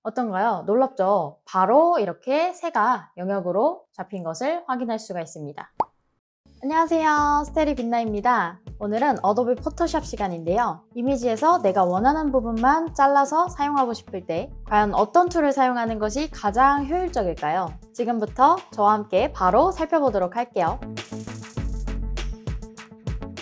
어떤가요? 놀랍죠? 바로 이렇게 새가 영역으로 잡힌 것을 확인할 수가 있습니다. 안녕하세요, 스테리 빛나입니다. 오늘은 어도비 포토샵 시간인데요. 이미지에서 내가 원하는 부분만 잘라서 사용하고 싶을 때 과연 어떤 툴을 사용하는 것이 가장 효율적일까요? 지금부터 저와 함께 바로 살펴보도록 할게요.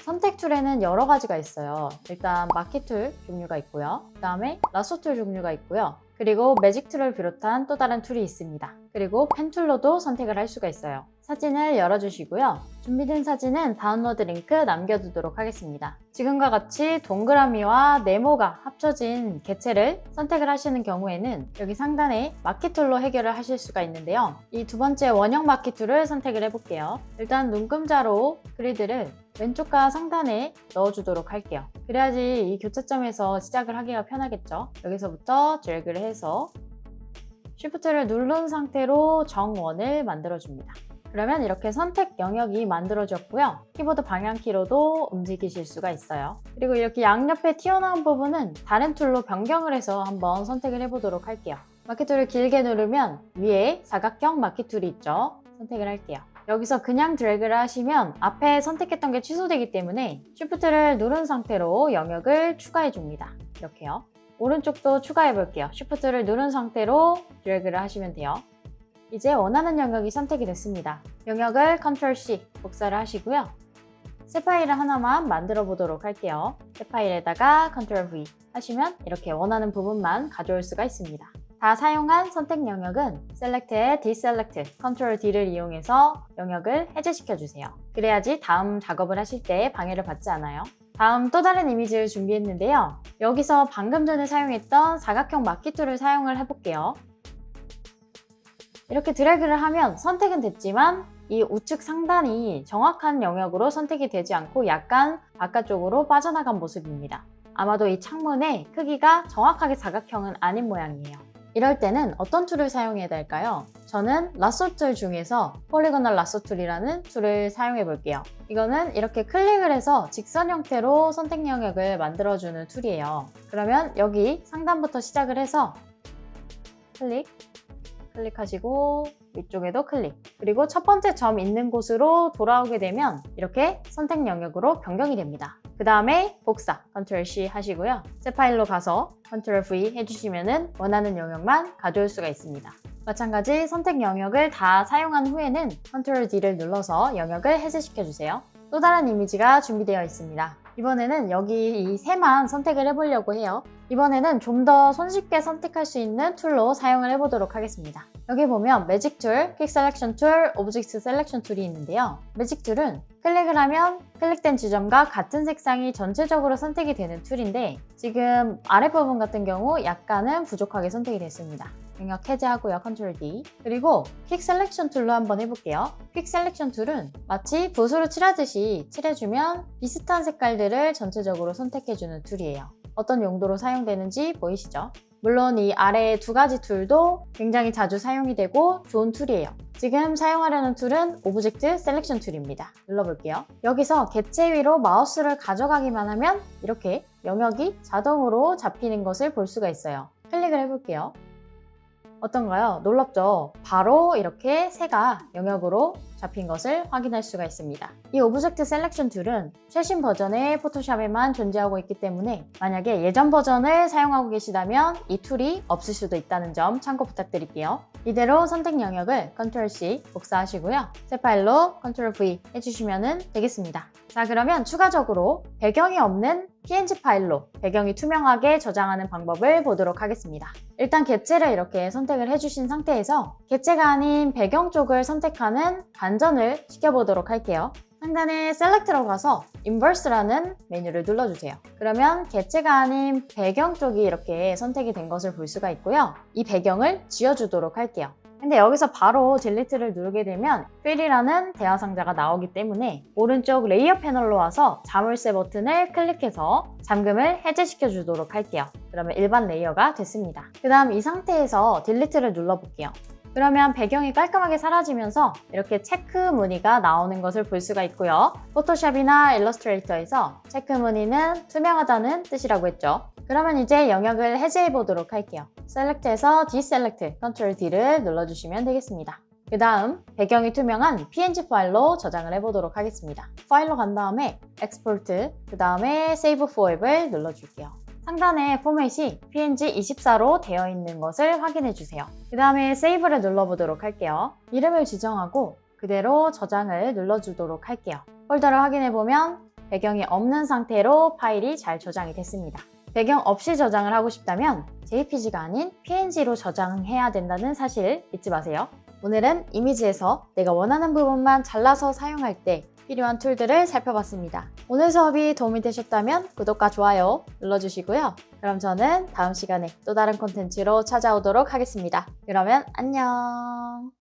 선택 툴에는 여러 가지가 있어요. 일단 마키 툴 종류가 있고요. 그 다음에 라sso 툴 종류가 있고요. 그리고 매직 툴을 비롯한 또 다른 툴이 있습니다. 그리고 펜 툴로도 선택을 할 수가 있어요. 사진을 열어주시고요. 준비된 사진은 다운로드 링크 남겨두도록 하겠습니다. 지금과 같이 동그라미와 네모가 합쳐진 개체를 선택을 하시는 경우에는 여기 상단에 마키 툴로 해결을 하실 수가 있는데요. 이 두 번째 원형 마키 툴을 선택을 해볼게요. 일단 눈금자로 그리드를 왼쪽과 상단에 넣어주도록 할게요. 그래야지 이 교차점에서 시작을 하기가 편하겠죠. 여기서부터 드래그를 해서 Shift를 누른 상태로 정원을 만들어줍니다. 그러면 이렇게 선택 영역이 만들어졌고요. 키보드 방향키로도 움직이실 수가 있어요. 그리고 이렇게 양옆에 튀어나온 부분은 다른 툴로 변경을 해서 한번 선택을 해보도록 할게요. 마키 툴을 길게 누르면 위에 사각형 마키 툴이 있죠. 선택을 할게요. 여기서 그냥 드래그를 하시면 앞에 선택했던 게 취소되기 때문에 Shift를 누른 상태로 영역을 추가해 줍니다. 이렇게요. 오른쪽도 추가해 볼게요. Shift를 누른 상태로 드래그를 하시면 돼요. 이제 원하는 영역이 선택이 됐습니다. 영역을 Ctrl+C 복사를 하시고요. 새 파일을 하나만 만들어 보도록 할게요. 새 파일에다가 Ctrl+V 하시면 이렇게 원하는 부분만 가져올 수가 있습니다. 다 사용한 선택 영역은 Select에 Deselect, Ctrl+D를 이용해서 영역을 해제시켜 주세요. 그래야지 다음 작업을 하실 때 방해를 받지 않아요. 다음 또 다른 이미지를 준비했는데요. 여기서 방금 전에 사용했던 사각형 마키 툴을 사용을 해볼게요. 이렇게 드래그를 하면 선택은 됐지만 이 우측 상단이 정확한 영역으로 선택이 되지 않고 약간 바깥쪽으로 빠져나간 모습입니다. 아마도 이 창문의 크기가 정확하게 사각형은 아닌 모양이에요. 이럴 때는 어떤 툴을 사용해야 될까요? 저는 라sso 툴 중에서 폴리고널 라sso 툴이라는 툴을 사용해 볼게요. 이거는 이렇게 클릭을 해서 직선 형태로 선택 영역을 만들어주는 툴이에요. 그러면 여기 상단부터 시작을 해서 클릭하시고 위쪽에도 클릭, 그리고 첫 번째 점 있는 곳으로 돌아오게 되면 이렇게 선택 영역으로 변경이 됩니다. 그 다음에 복사, Ctrl+C 하시고요. 새 파일로 가서 Ctrl+V 해주시면 원하는 영역만 가져올 수가 있습니다. 마찬가지 선택 영역을 다 사용한 후에는 Ctrl+D를 눌러서 영역을 해제시켜주세요. 또 다른 이미지가 준비되어 있습니다. 이번에는 여기 이 새만 선택을 해보려고 해요. 이번에는 좀 더 손쉽게 선택할 수 있는 툴로 사용을 해보도록 하겠습니다. 여기 보면 매직 툴, 퀵 셀렉션 툴, 오브젝트 셀렉션 툴이 있는데요. 매직 툴은 클릭을 하면 클릭된 지점과 같은 색상이 전체적으로 선택이 되는 툴인데 지금 아랫부분 같은 경우 약간은 부족하게 선택이 됐습니다. 영역 해제하고요. Ctrl+D. 그리고 퀵 셀렉션 툴로 한번 해볼게요. 퀵 셀렉션 툴은 마치 붓으로 칠하듯이 칠해주면 비슷한 색깔들을 전체적으로 선택해주는 툴이에요. 어떤 용도로 사용되는지 보이시죠? 물론 이 아래 두 가지 툴도 굉장히 자주 사용이 되고 좋은 툴이에요. 지금 사용하려는 툴은 오브젝트 셀렉션 툴입니다. 눌러볼게요. 여기서 개체 위로 마우스를 가져가기만 하면 이렇게 영역이 자동으로 잡히는 것을 볼 수가 있어요. 클릭을 해볼게요. 어떤가요? 놀랍죠? 바로 이렇게 새가 영역으로 잡힌 것을 확인할 수가 있습니다. 이 오브젝트 셀렉션 툴은 최신 버전의 포토샵에만 존재하고 있기 때문에 만약에 예전 버전을 사용하고 계시다면 이 툴이 없을 수도 있다는 점 참고 부탁드릴게요. 이대로 선택 영역을 Ctrl+C 복사하시고요. 새 파일로 Ctrl+V 해주시면 되겠습니다. 자, 그러면 추가적으로 배경이 없는 PNG 파일로 배경이 투명하게 저장하는 방법을 보도록 하겠습니다. 일단 개체를 이렇게 선택을 해주신 상태에서 개체가 아닌 배경 쪽을 선택하는 반전을 시켜보도록 할게요. 상단에 Select로 가서 Inverse라는 메뉴를 눌러주세요. 그러면 개체가 아닌 배경 쪽이 이렇게 선택이 된 것을 볼 수가 있고요. 이 배경을 지워주도록 할게요. 근데 여기서 바로 딜리트를 누르게 되면 Fill이라는 대화 상자가 나오기 때문에 오른쪽 레이어 패널로 와서 자물쇠 버튼을 클릭해서 잠금을 해제시켜 주도록 할게요. 그러면 일반 레이어가 됐습니다. 그 다음 이 상태에서 딜리트를 눌러볼게요. 그러면 배경이 깔끔하게 사라지면서 이렇게 체크 무늬가 나오는 것을 볼 수가 있고요. 포토샵이나 일러스트레이터에서 체크 무늬는 투명하다는 뜻이라고 했죠. 그러면 이제 영역을 해제해 보도록 할게요. 셀렉트에서 디셀렉트, Ctrl D를 눌러주시면 되겠습니다. 그 다음 배경이 투명한 PNG 파일로 저장을 해보도록 하겠습니다. 파일로 간 다음에 Export, 그 다음에 Save for App을 눌러줄게요. 상단에 포맷이 PNG24로 되어 있는 것을 확인해 주세요. 그 다음에 Save를 눌러보도록 할게요. 이름을 지정하고 그대로 저장을 눌러주도록 할게요. 폴더를 확인해 보면 배경이 없는 상태로 파일이 잘 저장이 됐습니다. 배경 없이 저장을 하고 싶다면 JPG가 아닌 PNG로 저장해야 된다는 사실 잊지 마세요. 오늘은 이미지에서 내가 원하는 부분만 잘라서 사용할 때 필요한 툴들을 살펴봤습니다. 오늘 수업이 도움이 되셨다면 구독과 좋아요 눌러주시고요. 그럼 저는 다음 시간에 또 다른 콘텐츠로 찾아오도록 하겠습니다. 그러면 안녕!